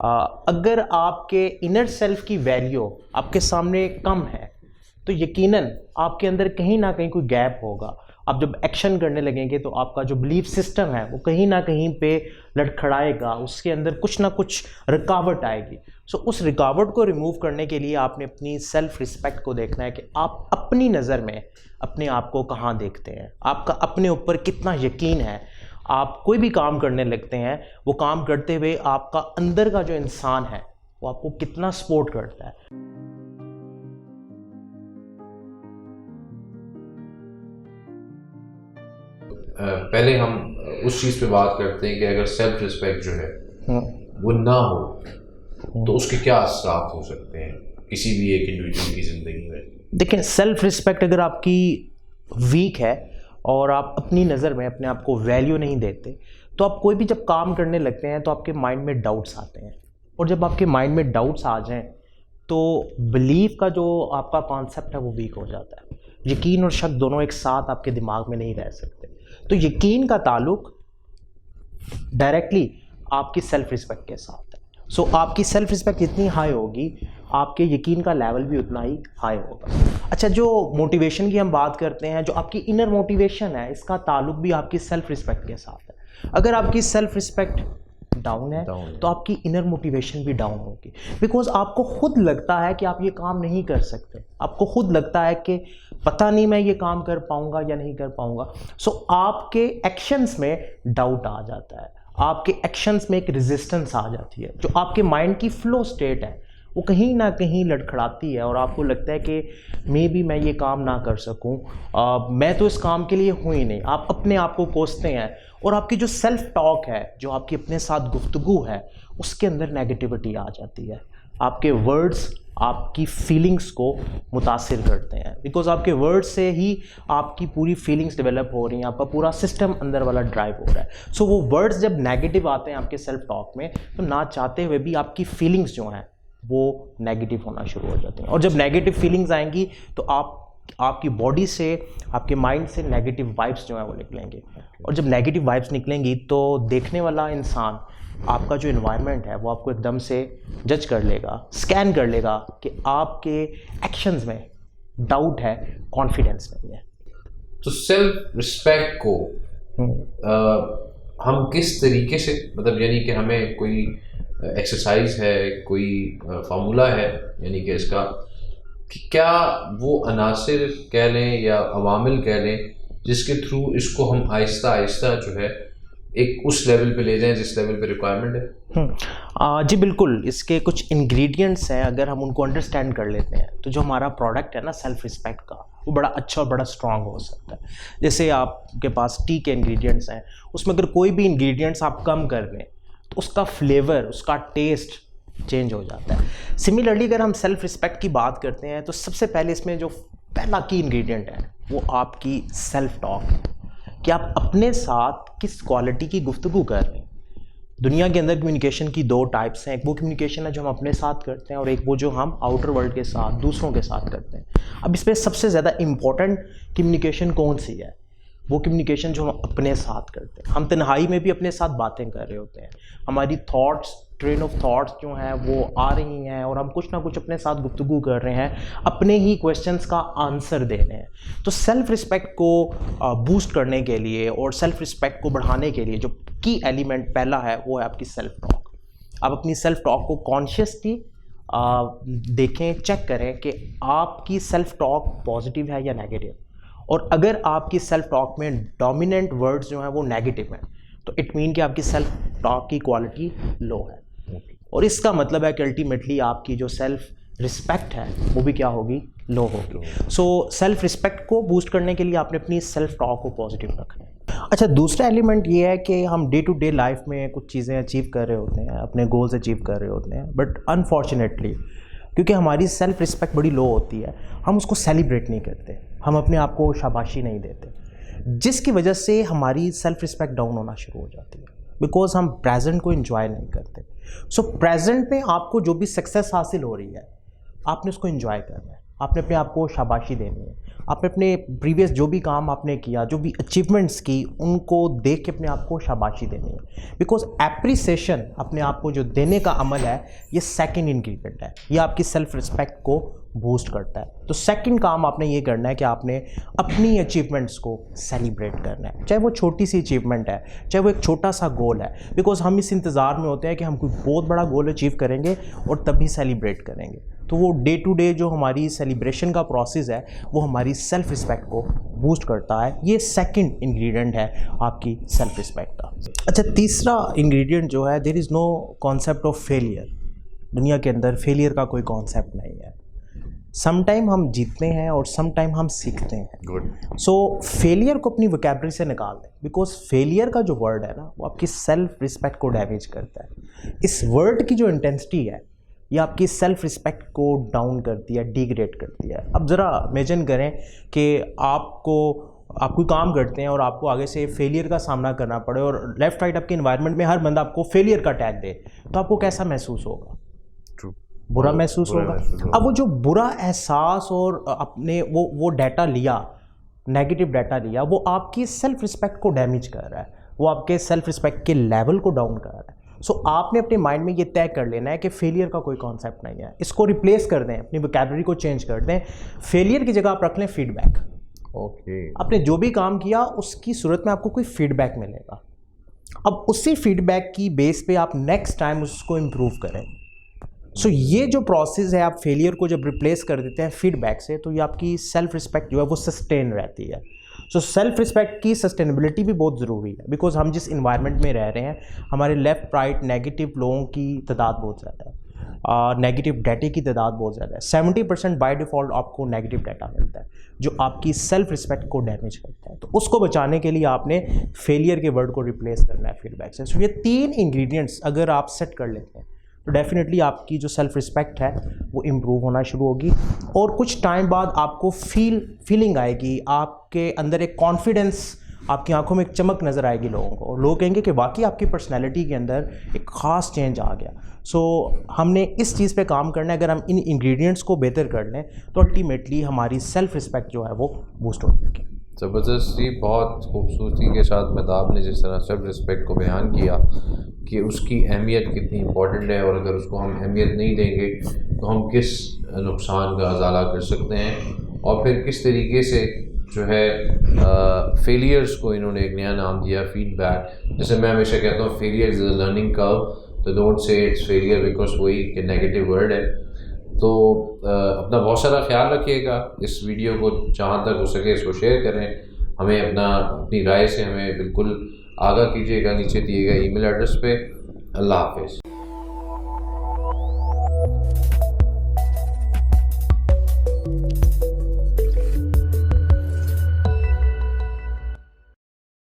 अगर आपके inner self की वैल्यू आपके सामने कम है तो यकीनन आपके अंदर कहीं ना कहीं कोई गैप होगा। आप जब एक्शन करने लगेंगे तो आपका जो बिलीफ सिस्टम है वो कहीं ना कहीं पे लड़खड़ाएगा, उसके अंदर कुछ ना कुछ रुकावट आएगी। सो उस रुकावट को रिमूव करने के लिए आपने अपनी सेल्फ रिस्पेक्ट को देखना है कि आप अपनी नज़र में अपने आप को कहाँ देखते हैं, आपका अपने ऊपर कितना यकीन है। आप कोई भी काम करने लगते हैं, वो काम करते हुए आपका अंदर का जो इंसान है वो आपको कितना सपोर्ट करता है। पहले हम उस चीज़ पे बात करते हैं कि अगर सेल्फ रिस्पेक्ट जो है वो ना हो तो उसके क्या असरात हो सकते हैं किसी भी एक इंडिविजुअल की ज़िंदगी में। देखिए, सेल्फ रिस्पेक्ट अगर आपकी वीक है और आप अपनी नज़र में अपने आप को वैल्यू नहीं देते तो आप कोई भी जब काम करने लगते हैं तो आपके माइंड में डाउट्स आते हैं, और जब आपके माइंड में डाउट्स आ जाएं तो बिलीफ का जो आपका कॉन्सेप्ट है वो वीक हो जाता है। यकीन और शक दोनों एक साथ आपके दिमाग में नहीं रह सकते। तो यकीन का ताल्लुक डायरेक्टली आपकी सेल्फ रिस्पेक्ट के साथ है। सो आपकी सेल्फ रिस्पेक्ट जितनी हाई होगी आपके यकीन का लेवल भी उतना ही हाई होगा। अच्छा, जो मोटिवेशन की हम बात करते हैं, जो आपकी इनर मोटिवेशन है, इसका ताल्लुक भी आपकी सेल्फ रिस्पेक्ट के साथ है। अगर आपकी सेल्फ रिस्पेक्ट डाउन है तो आपकी इनर मोटिवेशन भी डाउन होगी, बिकॉज आपको खुद लगता है कि आप ये काम नहीं कर सकते, आपको खुद लगता है कि पता नहीं मैं ये काम कर पाऊंगा या नहीं कर पाऊंगा। सो आपके एक्शंस में डाउट आ जाता है, आपके एक्शंस में एक रेजिस्टेंस आ जाती है। जो आपके माइंड की फ्लो स्टेट है वो कहीं ना कहीं लड़खड़ाती है और आपको लगता है कि मे बी मैं ये काम ना कर सकूं, मैं तो इस काम के लिए हूँ ही नहीं। आप अपने आप को कोसते हैं और आपकी जो सेल्फ टॉक है, जो आपकी अपने साथ गुफ्तगू है, उसके अंदर नेगेटिविटी आ जाती है। आपके वर्ड्स आपकी फीलिंग्स को मुतासिर करते हैं, बिकॉज आपके वर्ड्स से ही आपकी पूरी फीलिंग्स डेवलप हो रही हैं, आपका पूरा सिस्टम अंदर वाला ड्राइव हो रहा है। सो वो वर्ड्स जब नेगेटिव आते हैं आपके सेल्फ टॉक में तो ना चाहते हुए भी आपकी फीलिंग्स जो हैं वो नेगेटिव होना शुरू हो जाती हैं, और जब नेगेटिव फीलिंग्स आएंगी तो आपकी बॉडी से, आपके माइंड से नेगेटिव वाइब्स जो हैं वो निकलेंगे, और जब नेगेटिव वाइब्स निकलेंगी तो देखने वाला इंसान, आपका जो एनवायरनमेंट है वो आपको एकदम से जज कर लेगा, स्कैन कर लेगा कि आपके एक्शंस में डाउट है, कॉन्फिडेंस नहीं है। तो सेल्फ रिस्पेक्ट को हम किस तरीके से, मतलब यानी कि हमें कोई एक्सरसाइज है, कोई फार्मूला है, यानी कि इसका कि क्या वो अनासिर कह लें या अवामिल कह लें जिसके थ्रू इसको हम आहिस्ता आहिस्ता जो है एक उस लेवल पे ले जाएं जिस लेवल पे रिक्वायरमेंट है। जी बिल्कुल, इसके कुछ इंग्रेडिएंट्स हैं, अगर हम उनको अंडरस्टैंड कर लेते हैं तो जो हमारा प्रोडक्ट है ना सेल्फ रिस्पेक्ट का, वो बड़ा अच्छा और बड़ा स्ट्रांग हो सकता है। जैसे आपके पास टी के इंग्रेडिएंट्स हैं, उसमें अगर कोई भी इंग्रेडिएंट्स आप कम कर लें तो उसका फ्लेवर, उसका टेस्ट चेंज हो जाता है। सिमिलरली अगर हम सेल्फ रिस्पेक्ट की बात करते हैं तो सबसे पहले इसमें जो पहला की इंग्रेडिएंट है वो आपकी सेल्फ टॉक है, कि आप अपने साथ किस क्वालिटी की गुफ्तगू कर रहे हैं। दुनिया के अंदर कम्युनिकेशन की दो टाइप्स हैं, एक वो कम्युनिकेशन है जो हम अपने साथ करते हैं और एक वो जो हम आउटर वर्ल्ड के साथ, दूसरों के साथ करते हैं। अब इसमें सबसे ज़्यादा इम्पॉर्टेंट कम्युनिकेशन कौन सी है? वो कम्युनिकेशन जो हम अपने साथ करते हैं। हम तन्हाई में भी अपने साथ बातें कर रहे होते हैं, हमारी थॉट्स, ट्रेन ऑफ थॉट्स जो हैं वो आ रही हैं और हम कुछ ना कुछ अपने साथ गुफ्तगू कर रहे हैं, अपने ही क्वेश्चंस का आंसर दे रहे हैं। तो सेल्फ रिस्पेक्ट को बूस्ट करने के लिए और सेल्फ रिस्पेक्ट को बढ़ाने के लिए जो की एलिमेंट पहला है वो है आपकी सेल्फ टॉक। आप अपनी सेल्फ टॉक को कॉन्शियसली देखें, चेक करें कि आपकी सेल्फ टॉक पॉजिटिव है या नेगेटिव, और अगर आपकी सेल्फ टॉक में डोमिनेंट वर्ड्स जो हैं वो नेगेटिव हैं तो इट मीन कि आपकी सेल्फ टॉक की क्वालिटी लो है। और इसका मतलब है कि अल्टीमेटली आपकी जो सेल्फ रिस्पेक्ट है वो भी क्या होगी, लो होगी। सो सेल्फ रिस्पेक्ट को बूस्ट करने के लिए आपने अपनी सेल्फ टॉक को पॉजिटिव रखना है। अच्छा, दूसरा एलिमेंट ये है कि हम डे टू डे लाइफ में कुछ चीज़ें अचीव कर रहे होते हैं, अपने गोल्स अचीव कर रहे होते हैं, बट अनफॉर्चुनेटली क्योंकि हमारी सेल्फ रिस्पेक्ट बड़ी लो होती है, हम उसको सेलिब्रेट नहीं करते, हम अपने आप को शाबाशी नहीं देते, जिसकी वजह से हमारी सेल्फ रिस्पेक्ट डाउन होना शुरू हो जाती है, बिकॉज हम प्रेजेंट को एंजॉय नहीं करते। सो प्रेजेंट में आपको जो भी सक्सेस हासिल हो रही है आपने उसको एंजॉय करना है। आपने अपने आप को शाबाशी देनी है। आपने अपने प्रीवियस जो भी काम आपने किया, जो भी अचीवमेंट्स की, उनको देख के अपने आप को शाबाशी देनी है। बिकॉज एप्रिसिएशन, अपने आप को जो देने का अमल है, ये सेकंड इंग्रेडिएंट है। ये आपकी सेल्फ रिस्पेक्ट को बूस्ट करता है। तो सेकंड काम आपने ये करना है कि आपने अपनी अचीवमेंट्स को सेलिब्रेट करना है, चाहे वो छोटी सी अचीवमेंट है, चाहे वो एक छोटा सा गोल है। बिकॉज हम इस इंतज़ार में होते हैं कि हम कोई बहुत बड़ा गोल अचीव करेंगे और तभी सेलिब्रेट करेंगे। तो वो डे टू डे जो हमारी सेलिब्रेशन का प्रोसेस है, वो हमारी सेल्फ रिस्पेक्ट को बूस्ट करता है। ये सेकंड इंग्रेडिएंट है आपकी सेल्फ रिस्पेक्ट का। अच्छा, तीसरा इंग्रेडिएंट जो है, there is no concept of failure. दुनिया के अंदर फेलियर का कोई कॉन्सेप्ट नहीं है। समटाइम हम जीतते हैं और समटाइम हम सीखते हैं। गुड। सो फेलियर को अपनी वोकैबुलरी से निकाल दें, बिकॉज फेलियर का जो वर्ड है ना, वो आपकी सेल्फ रिस्पेक्ट को डैमेज करता है। इस वर्ड की जो इंटेंसिटी है, ये आपकी सेल्फ रिस्पेक्ट को डाउन करती है, डिग्रेड करती है। अब ज़रा इमेजिन करें कि आप कोई काम करते हैं और आपको आगे से फेलियर का सामना करना पड़े और लेफ्ट राइट आपके इन्वायरमेंट में हर बंदा आपको फेलियर का टैग दे, तो आपको कैसा महसूस होगा? बुरा महसूस होगा। अब वो जो बुरा एहसास और अपने वो डाटा लिया, नेगेटिव डाटा लिया, वो आपकी सेल्फ रिस्पेक्ट को डैमेज कर रहा है, वो आपके सेल्फ रिस्पेक्ट के लेवल को डाउन कर रहा है। सो आपने अपने माइंड में ये तय कर लेना है कि फेलियर का कोई कॉन्सेप्ट नहीं है। इसको रिप्लेस कर दें, अपनी वोकैबुलरी को चेंज कर दें। फेलियर की जगह आप रख लें फीडबैक। ओके। आपने जो भी काम किया उसकी सूरत में आपको कोई फीडबैक मिलेगा। अब उसी फीडबैक की बेस पे आप नेक्स्ट टाइम उसको इम्प्रूव करें। सो ये जो प्रोसेस है, आप फेलियर को जब रिप्लेस कर देते हैं फीडबैक से, तो ये आपकी सेल्फ रिस्पेक्ट जो है वो सस्टेन रहती है। सो सेल्फ रिस्पेक्ट की सस्टेनेबिलिटी भी बहुत ज़रूरी है, बिकॉज हम जिस इन्वायरमेंट में रह रहे हैं, हमारे लेफ्ट राइट नेगेटिव लोगों की तादाद बहुत ज़्यादा है, नेगेटिव डाटे की तादाद बहुत ज़्यादा है। 70% बाय डिफ़ॉल्ट आपको नेगेटिव डाटा मिलता है, जो आपकी सेल्फ रिस्पेक्ट को डैमेज करता है। तो उसको बचाने के लिए आपने फेलियर के वर्ड को रिप्लेस करना है फीडबैक से। सो ये 3 इंग्रेडिएंट्स अगर आप सेट कर लेते हैं, तो डेफिनेटली आपकी जो सेल्फ रिस्पेक्ट है वो इम्प्रूव होना शुरू होगी। और कुछ टाइम बाद आपको फीलिंग आएगी, आपके अंदर एक कॉन्फिडेंस, आपकी आंखों में एक चमक नज़र आएगी लोगों को, और लोग कहेंगे कि वाकई आपकी पर्सनैलिटी के अंदर एक ख़ास चेंज आ गया। सो हमने इस चीज़ पे काम करना है। अगर हम इन इंग्रेडिएंट्स को बेहतर कर लें तो अल्टीमेटली हमारी सेल्फ रिस्पेक्ट जो है वो बूस्ट हो जाएगी। ज़बरदस्ती, बहुत खूबसूरती के साथ महताब ने जिस तरह सेल्फ रिस्पेक्ट को बयान किया कि उसकी अहमियत कितनी इंपॉर्टेंट है, और अगर उसको हम अहमियत नहीं देंगे तो हम किस नुकसान का अजाला कर सकते हैं, और फिर किस तरीके से जो है फेलियर्स को इन्होंने एक नया नाम दिया, फीडबैक। जैसे मैं हमेशा कहता हूँ, failure is a learning curve, तो don't say it's failure because वही कि नेगेटिव वर्ड है। तो अपना बहुत सारा ख्याल रखिएगा। इस वीडियो को जहाँ तक हो सके इसको शेयर करें, हमें अपनी राय से हमें बिल्कुल आगाह कीजिएगा नीचे दिए गए ईमेल एड्रेस पे। अल्लाह हाफिज़।